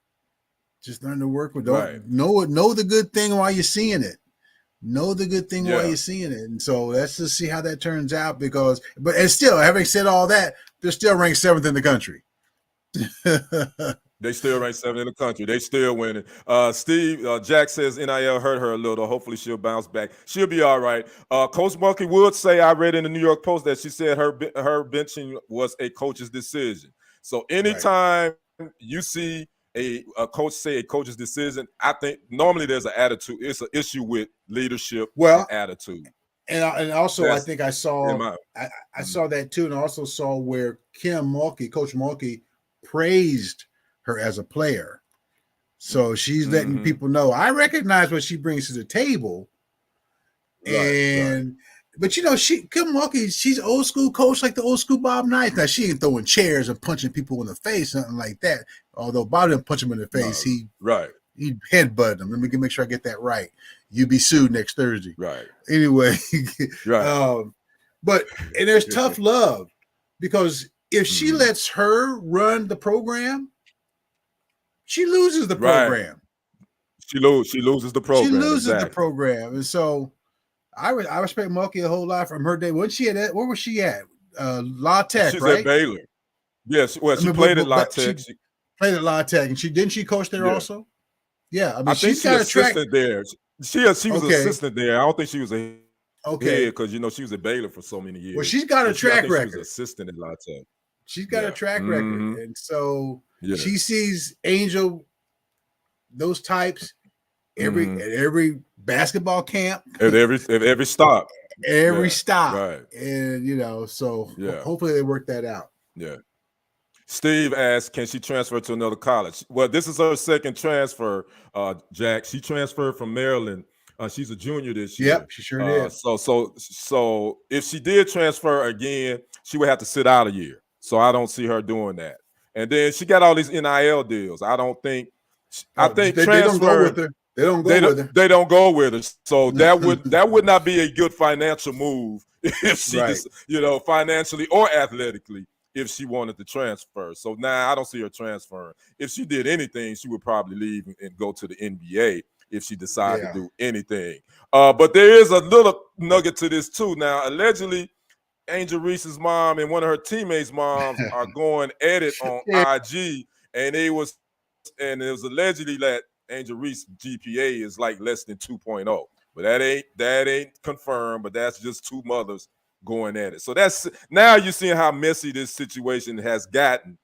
Just learn to work with it. Know the good thing while you're seeing it. Know the good thing while you're seeing it. And so let's just see how that turns out. And still, having said all that, they're still ranked 7th in the country. They still ranked 7th in the country. They still winning. Steve Jack says NIL hurt her a little. Hopefully she'll bounce back. She'll be all right. Coach Mulkey would say, I read in the New York Post that she said her benching was a coach's decision. So anytime you see a coach say a coach's decision, I think normally there's an attitude. It's an issue with leadership and attitude. And also, I think I saw I saw that too, and I also saw where Coach Mulkey praised her as a player. So she's letting people know, I recognize what she brings to the table. But Kim Mulkey, she's old school coach, like the old school Bob Knight. Now she ain't throwing chairs and punching people in the face, nothing like that. Although Bob didn't punch him in the face, he headbutted him. Let me make sure I get that right. You be sued next Thursday. Right. Anyway, but there's tough love, because if she lets her run the program, she loses the program. She loses the program. She loses the program. And so I respect Mulkey a whole lot from her day. Where was she at? La Tech, She's right? at Baylor. Yes. Well, she played at La Tech. She played at La Tech. And didn't she coach there also? Yeah. I mean, she's got assistant there. She was an assistant there. I don't think she was a head, because she was at Baylor for so many years. Well, she's got a track record. She was assistant at La Tech. She's got a track record, and so she sees Angel, those types, every basketball camp, at every stop, stop, and so hopefully they work that out. Yeah. Steve asked, can she transfer to another college? Well, this is her second transfer, Jack. She transferred from Maryland. She's a junior this year. Yep, she sure did. So if she did transfer again, she would have to sit out a year. So I don't see her doing that. And then she got all these NIL deals. I don't think. I think they don't go with her. They don't go with her. They don't go with her. So that would not be a good financial move if she just, financially or athletically, if she wanted to transfer. So now I don't see her transferring. If she did anything, she would probably leave and go to the NBA if she decided to do anything. But there is a little nugget to this too. Now, allegedly, Angel Reese's mom and one of her teammates' moms are going at it on IG, and it was allegedly that Angel Reese's GPA is like less than 2.0. But that ain't confirmed, but that's just two mothers going at it. So that's now you're seeing how messy this situation has gotten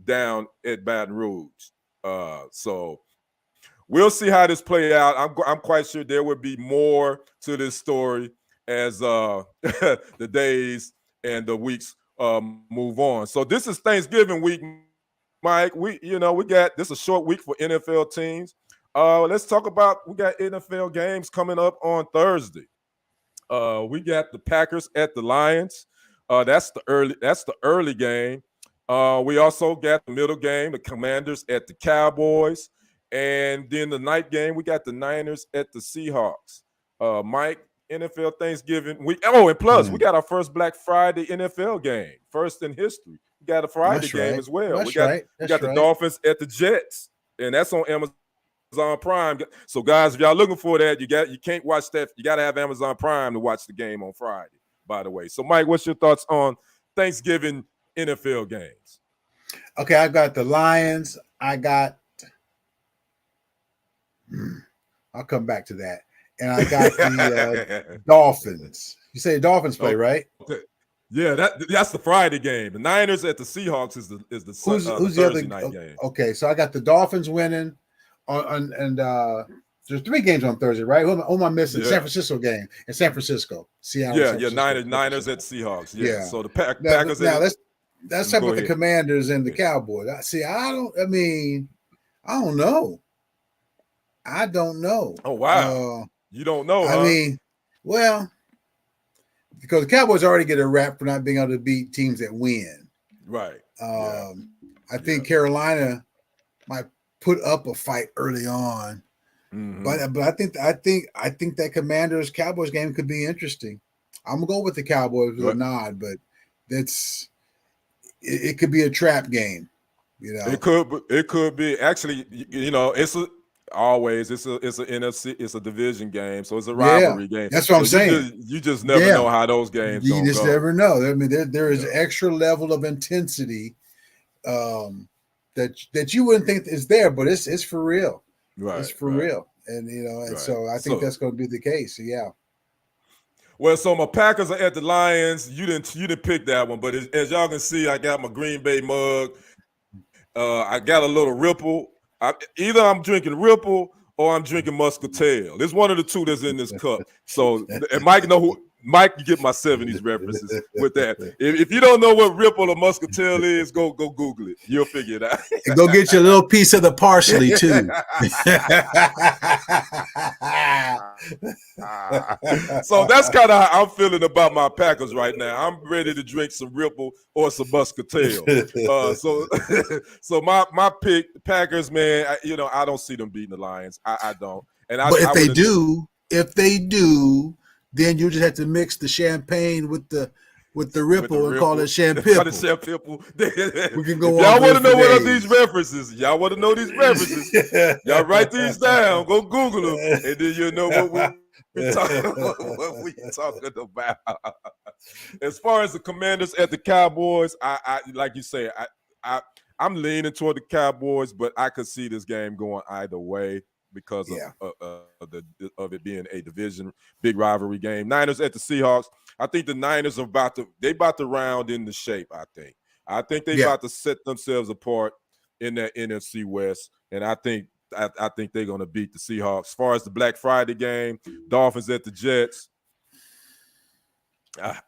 down at Baton Rouge. So we'll see how this play out. I'm quite sure there will be more to this story as the days and the weeks move on. So this is Thanksgiving week, Mike. We got this is a short week for NFL teams. Let's talk about we got NFL games coming up on Thursday. We got the Packers at the Lions. That's the early game. We also got the middle game, the Commanders at the Cowboys. And then the night game, we got the Niners at the Seahawks. Mike, NFL Thanksgiving week. Oh, and plus, we got our first Black Friday NFL game, first in history. We got a Friday game as well. We got the Dolphins at the Jets, and that's on Amazon Prime. So, guys, if y'all looking for that, you can't watch that. You got to have Amazon Prime to watch the game on Friday, by the way. So, Mike, what's your thoughts on Thanksgiving NFL games? Okay, I got the Lions. I'll come back to that. And I got the Dolphins. You say Dolphins play, right? Okay. Yeah, that's the Friday game. The Niners at the Seahawks is the who's Thursday other night game. Okay, so I got the Dolphins winning, and there's 3 games on Thursday, right? Who am I missing? San Francisco game in San Francisco. Seattle. Niners at Seahawks. Yeah. So the Packers. Now let's talk about the Commanders and the Cowboys. I don't know. I don't know. Oh wow. You don't know, huh? I mean, well, because the Cowboys already get a rap for not being able to beat teams that win. Right. I think Carolina might put up a fight early on. Mm-hmm. But I think that Commanders Cowboys game could be interesting. I'm gonna go with the Cowboys with a nod, but it could be a trap game. It could be actually. It's a NFC, it's a division game, so it's a rivalry game. That's what I'm saying. You just never know how those games. You just never know. I mean, there is extra level of intensity that you wouldn't think is there, but it's for real. Right, it's for real, and so I think that's going to be the case. Yeah. Well, so my Packers are at the Lions. You didn't pick that one, but as y'all can see, I got my Green Bay mug. I got a little Ripple. Either I'm drinking Ripple or I'm drinking Muscatel. There's one of the two that's in this cup. So, and Mike, you get my 70s references with that. If you don't know what Ripple or Muscatel is, go Google it. You'll figure it out. And go get your little piece of the parsley too. So that's kind of how I'm feeling about my Packers right now. I'm ready to drink some Ripple or some Muscatel. So my pick, Packers, man. I don't see them beating the Lions. I don't. But if they do, then you just have to mix the champagne with the Ripple and call it champipple. We can go on. Y'all want to know what are these references? Y'all want to know these references? Y'all write these down. Go Google them, and then you'll know what we're talking about. As far as the Commanders at the Cowboys, I like you say, I'm leaning toward the Cowboys, but I could see this game going either way because of it being a division big rivalry game. Niners at the Seahawks. I think the Niners are about to round into shape. I I think they about to set themselves apart in that NFC West, and I think they're going to beat the Seahawks. As far as the Black Friday game, Dolphins at the Jets,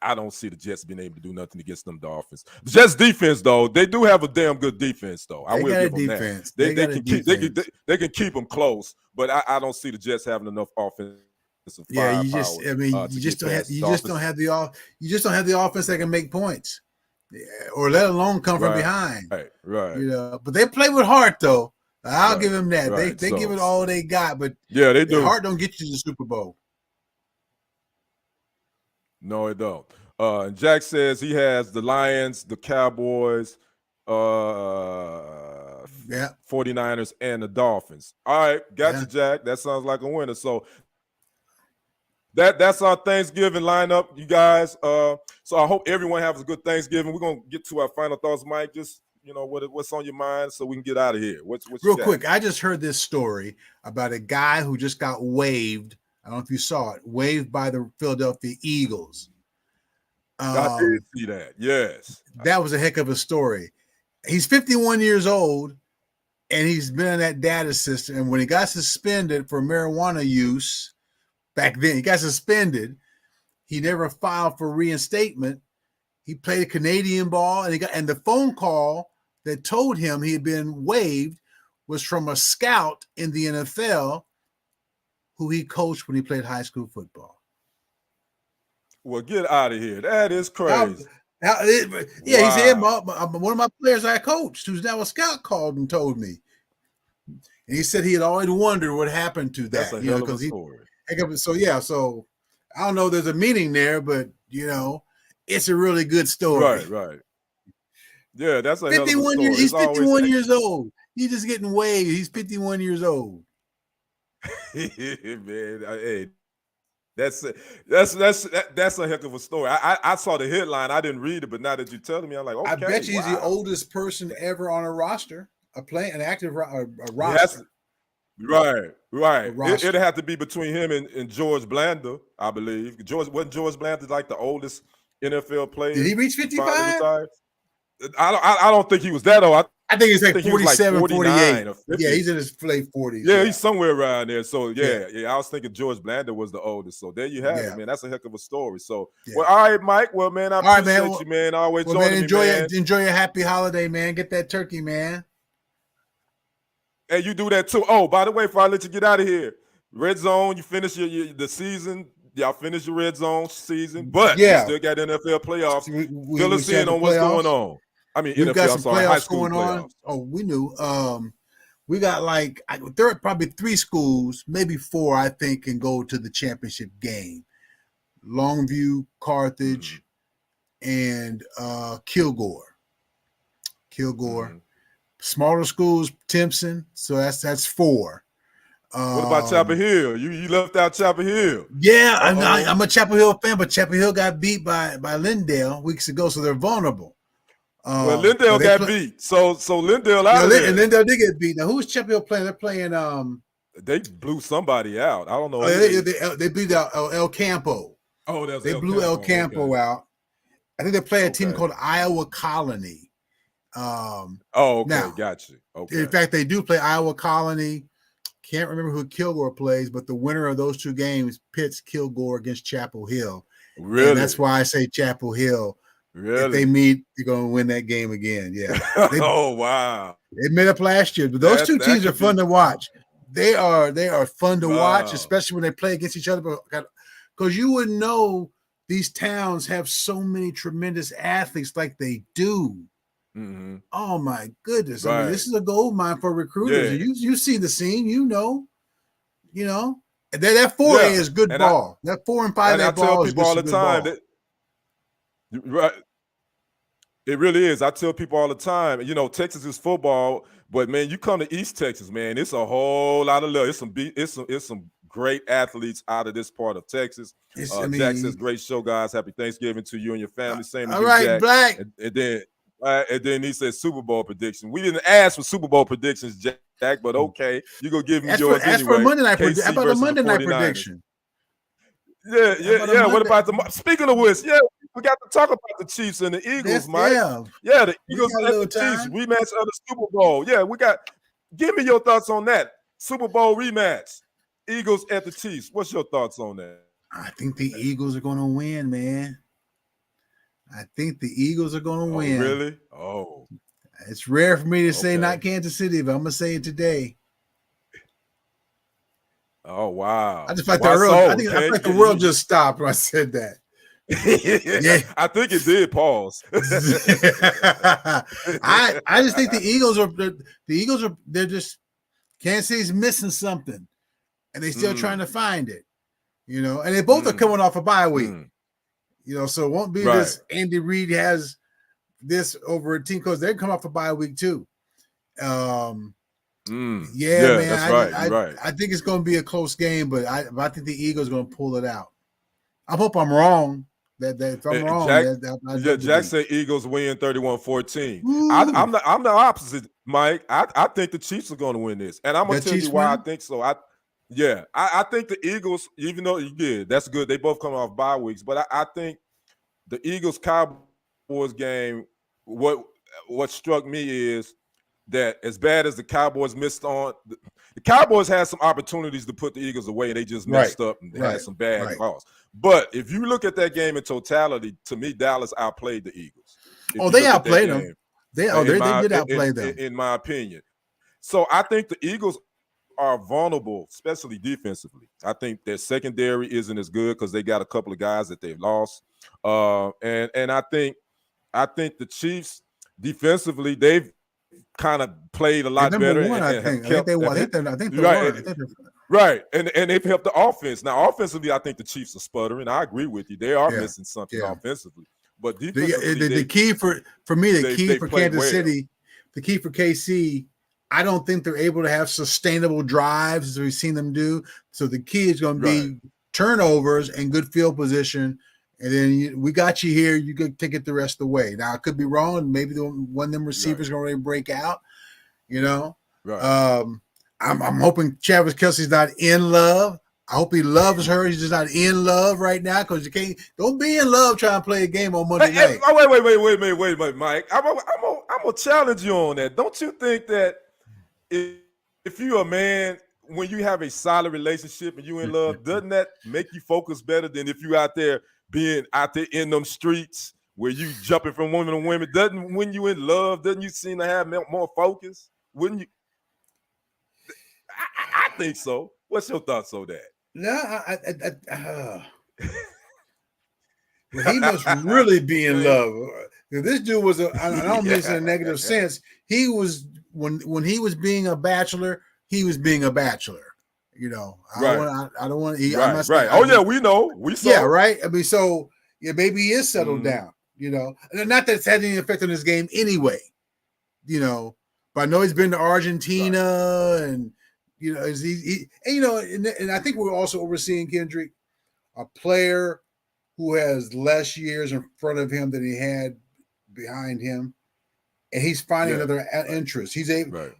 I don't see the Jets being able to do nothing against them Dolphins. The Jets defense, though, they do have a damn good defense, though. I will give them that. They can keep them close, but I don't see the Jets having enough offense. Yeah, you just don't have the offense that can make points, or let alone come from behind. Right. You know, but they play with heart, though. I'll give them that. They give it all they got, but they do. Heart don't get you to the Super Bowl. No, it don't. Jack says he has the Lions, the Cowboys, 49ers, and the Dolphins. All right, got you, Jack. That sounds like a winner. So that's our Thanksgiving lineup, you guys. So I hope everyone has a good Thanksgiving. We're gonna get to our final thoughts, Mike. Just what's on your mind so we can get out of here. What's real quick? I just heard this story about a guy who just got waived. I don't know if you saw it. Waived by the Philadelphia Eagles. I did see that. Yes. That was a heck of a story. He's 51 years old, and he's been in that data system. And when he got suspended for marijuana use back then, he got suspended. He never filed for reinstatement. He played Canadian ball, and the phone call that told him he had been waived was from a scout in the NFL who he coached when he played high school football. Well, get out of here. That is crazy. He said, one of my players I coached, who's now a scout, called and told me. And he said he had always wondered what happened to that. That's a hell of a story. So I don't know if there's a meaning there, but, it's a really good story. Right. Yeah, that's a hell of a story. He's 51 years old. He's just getting waived. He's 51 years old. Man, hey, that's a heck of a story. I saw the headline. I didn't read it, but now that you're telling me, I'm like, okay. I bet you he's the oldest person ever on a roster, an active roster. Right. It'd have to be between him and George Blanda, I believe. Wasn't George Blanda like the oldest NFL player? Did he reach 55? I don't think he was that old. I think he's like 47, 48. Yeah, he's in his late 40s. Yeah, he's somewhere around there. So, yeah, I was thinking George Blanda was the oldest. So, there you have it, man. That's a heck of a story. So, well, all right, Mike. Well, man, I appreciate you, man. Always joining me, man. Enjoy your happy holiday, man. Get that turkey, man. Hey, you do that, too. Oh, by the way, before I let you get out of here, Red Zone, you finish the season. Y'all finish your Red Zone season, but you still got NFL playoffs. Fill us in on what's going on. I mean, we've got some playoffs high school going on. Oh, we knew. We got there are probably 3 schools, maybe 4, I think, can go to the championship game. Longview, Carthage, and Kilgore. Mm-hmm. Smaller schools, Timpson. So that's 4. What about Chapel Hill? You left out Chapel Hill. Yeah, I'm a Chapel Hill fan, but Chapel Hill got beat by Lindale weeks ago, so they're vulnerable. Well, Lindale got beat, so Lindale out of there. And Lindale did get beat. Now, who's Chapel Hill playing? They're playing. They blew somebody out. I don't know. They beat El Campo. Oh, that's they blew El Campo out. I think they play a team called Iowa Colony. Got you. Okay. In fact, they do play Iowa Colony. Can't remember who Kilgore plays, but the winner of those 2 games pits Kilgore against Chapel Hill. Really? And that's why I say Chapel Hill. Really? If they meet, they're going to win that game again. Yeah. Wow. They met up last year. But those 2 teams are fun to watch. They are fun to watch, especially when they play against each other. Because you wouldn't know these towns have so many tremendous athletes like they do. Mm-hmm. Oh my goodness! Right. I mean, this is a gold mine for recruiters. Yeah. You see the scene, you know. That 4A is good ball. That 4 and 5A ball is all the time. Right, it really is. I tell people all the time. Texas is football, but man, you come to East Texas, man. It's a whole lot of love. It's some great athletes out of this part of Texas. Jack says, "Great show, guys. Happy Thanksgiving to you and your family." Same to you, Jack. Black. And then he said Super Bowl predictions. We didn't ask for Super Bowl predictions, Jack, but okay. You're going to give me yours anyway. As for Monday night prediction. How about the Monday night prediction? Yeah. What about speaking of which, we got to talk about the Chiefs and the Eagles, Mike. Yeah, the Eagles and the Chiefs rematch of the Super Bowl. Yeah, give me your thoughts on that. Super Bowl rematch. Eagles at the Chiefs. What's your thoughts on that? I think the Eagles are going to win, man. I think the Eagles are going to win. Really? Oh. It's rare for me to say not Kansas City, but I'm going to say it today. Oh, wow. I just feel like I feel like the world just stopped when I said that. Yeah. I think it did pause. I just think the Eagles are they're just Kansas City's missing something, and they're still trying to find it. And they both are coming off a bye week. So it won't be this Andy Reid has this over a team because they come off a bye week too. Man. That's right. I think it's going to be a close game, but I think the Eagles are going to pull it out. I hope I'm wrong. That if I'm wrong, Jack said Eagles win 31-14. I'm the opposite, Mike. I think the Chiefs are going to win this, and I'm going to tell you why I think so. I think the Eagles, even though that's good. They both come off bye weeks, but I think the Eagles Cowboys game. What struck me is that as bad as the Cowboys missed on, the Cowboys had some opportunities to put the Eagles away, and they just messed up and they had some bad calls. But if you look at that game in totality, to me, Dallas outplayed the Eagles. They outplayed them. They did outplay them, in my opinion. So I think the Eagles are vulnerable, especially defensively. I think their secondary isn't as good because they got a couple of guys that they've lost. And I think the Chiefs defensively, they've kind of played a lot better. I think they won. Right. And they've helped the offense. Now, offensively, I think the Chiefs are sputtering. I agree with you. They are missing something offensively. But defensively, the key for me, the key for Kansas City, the key for KC, I don't think they're able to have sustainable drives as we've seen them do. So the key is going to be turnovers and good field position. And then we got you here. You could take it the rest of the way. Now, I could be wrong. Maybe one of them receivers going to break out, Right. I'm hoping Travis Kelce's not in love. I hope he loves her. He's just not in love right now because don't be in love trying to play a game on Monday night. Wait, Mike. I'm gonna challenge you on that. Don't you think that if you're a man, when you have a solid relationship and you in love, doesn't that make you focus better than if you being out there in them streets where you jumping from women to women? When you in love, doesn't you seem to have more focus? Wouldn't you? I think so. What's your thoughts on that? No, he must really be in love. This dude was I don't mean this in a negative sense. He was when he was being a bachelor, he was being a bachelor. I don't want to. Right. Oh yeah, we know. We saw. Yeah, right. I mean, so maybe he is settled down. And not that it's had any effect on his game anyway. But I know he's been to Argentina and. And I think we're also overseeing Kendrick, a player who has less years in front of him than he had behind him, and he's finding another interest. He's able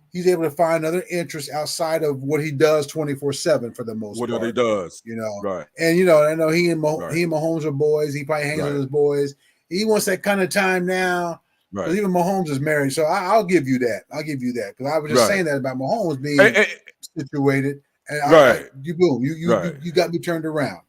to find other interests outside of what he does 24/7 for the most part. What he does, right? And I know he and Mahomes are boys. He probably hangs with his boys. He wants that kind of time now. Right. Even Mahomes is married, so I'll give you that. Because I was just saying that about Mahomes being situated, and you got me turned around.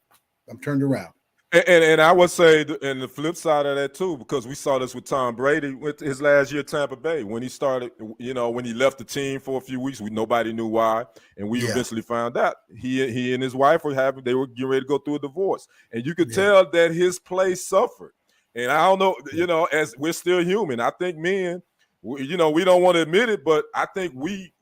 I'm turned around. And I would say, and the flip side of that too, because we saw this with Tom Brady with his last year at Tampa Bay when he started. When he left the team for a few weeks, nobody knew why, and we eventually found out he and his wife were getting ready to go through a divorce, and you could tell that his play suffered. And I don't know, as we're still human, I think men, we don't want to admit it, but I think we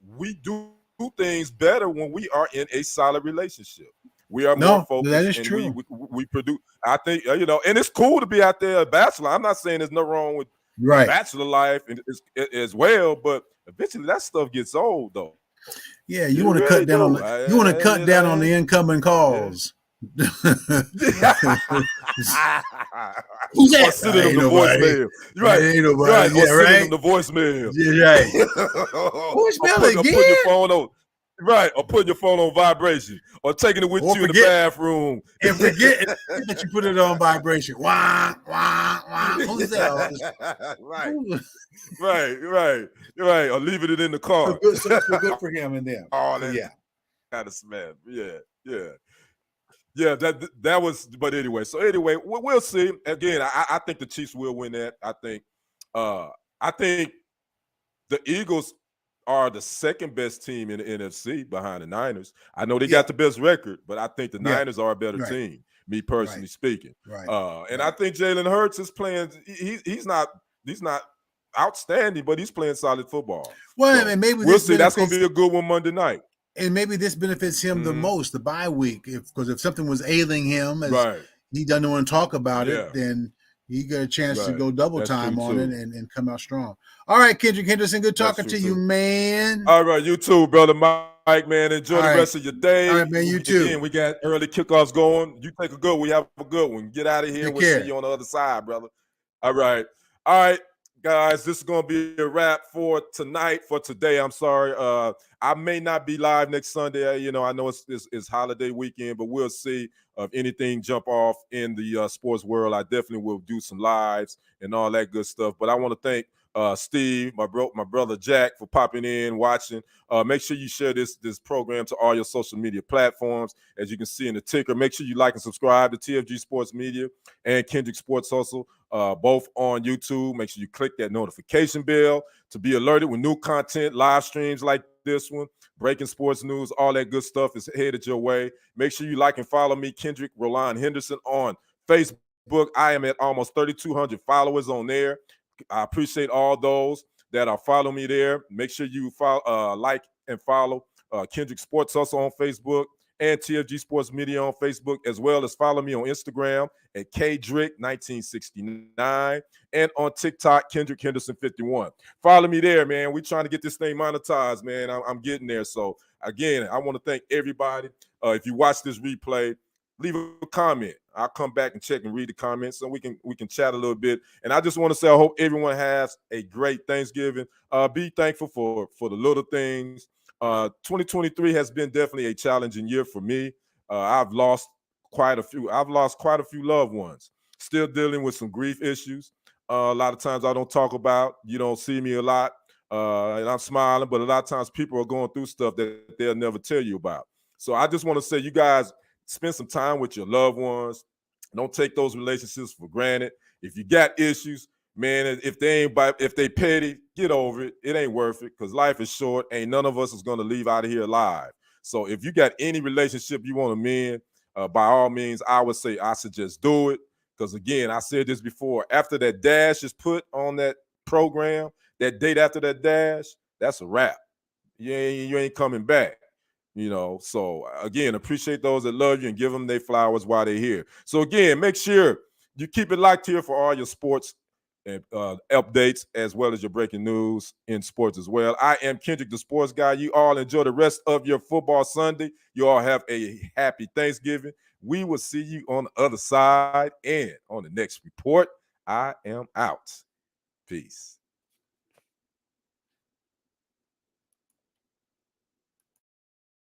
do things better when we are in a solid relationship. We are more focused. That is true. We produce. I think and it's cool to be out there a bachelor. I'm not saying there's nothing wrong with bachelor life as well, but eventually that stuff gets old, though. Yeah, you want to cut down on you want to cut down on the incoming calls. Yeah. Who's that? Sending them the voicemail. Right. Ain't nobody. Sending them the voicemail. Yeah, right. Voicemail again? Put your phone on. Right, or putting your phone on vibration, or taking it with you in the bathroom. And forget that you put it on vibration. Wah, wah, wah. Who's that? Right. Or leaving it in the car. So good for him and them. Oh, So, yeah. Kind of smash. Yeah. That was. But anyway, we'll see. Again, I think the Chiefs will win that. I think the Eagles are the second best team in the NFC behind the Niners. I know they got the best record, but I think the Niners are a better team, me personally speaking. I think Jalen Hurts is playing. He's not outstanding, but he's playing solid football. Well, and maybe we'll see. That's going to be a good one Monday night. And maybe this benefits him the most, the bye week, because if something was ailing him, as he doesn't want to talk about it, then he got a chance to go double time on it and come out strong. All right, Kendrick Henderson, good talking to you, man. All right, you too, brother Mike, man. Enjoy the rest of your day. All right, man, you too. Again, we got early kickoffs going. You take a good one. We have a good one. Get out of here. We'll see you on the other side, brother. All right, guys, this is going to be a wrap for tonight, for today. I'm sorry. I may not be live next Sunday. I know it's holiday weekend, but we'll see if anything jump off in the sports world. I definitely will do some lives and all that good stuff. But I want to thank Steve, my brother Jack, for popping in, watching. Make sure you share this program to all your social media platforms. As you can see in the ticker, make sure you like and subscribe to TFG Sports Media and Kendrick Sports Hustle, both on YouTube. Make sure you click that notification bell to be alerted when new content, live streams like this one, breaking sports news, all that good stuff is headed your way. Make sure you like and follow me, Kendrick Roland Henderson, on Facebook. I am at almost 3,200 followers on there. I appreciate all those that are following me there. Make sure you follow, like and follow Kendrick Sports Hustle on Facebook and TFG Sports Media on Facebook, as well as follow me on Instagram at KDrick1969 and on TikTok, Kendrick Henderson 51. Follow me there, man. We're trying to get this thing monetized, man. I'm getting there. So again, I want to thank everybody. If you watch this replay, leave a comment. I'll come back and check and read the comments so we can chat a little bit. And I just want to say I hope everyone has a great Thanksgiving. Be thankful for the little things. 2023 has been definitely a challenging year for me. I've lost quite a few loved ones. Still dealing with some grief issues. A lot of times I don't talk about. You don't see me a lot, and I'm smiling. But a lot of times people are going through stuff that they'll never tell you about. So I just want to say, you guys, spend some time with your loved ones. Don't take those relationships for granted. If you got issues, man, if they petty, get over it. It ain't worth it, because life is short. Ain't none of us is going to leave out of here alive. So if you got any relationship you want to mend, by all means, I would say I suggest do it. Because again, I said this before, after that dash is put on that program, that date after that dash, that's a wrap. You ain't coming back. So again, appreciate those that love you and give them their flowers while they're here. So again, make sure you keep it locked here for all your sports and updates, as well as your breaking news in sports as well. I am Kendrick, the sports guy. You all enjoy the rest of your football Sunday. You all have a happy Thanksgiving. We will see you on the other side and on the next report. I am out. Peace.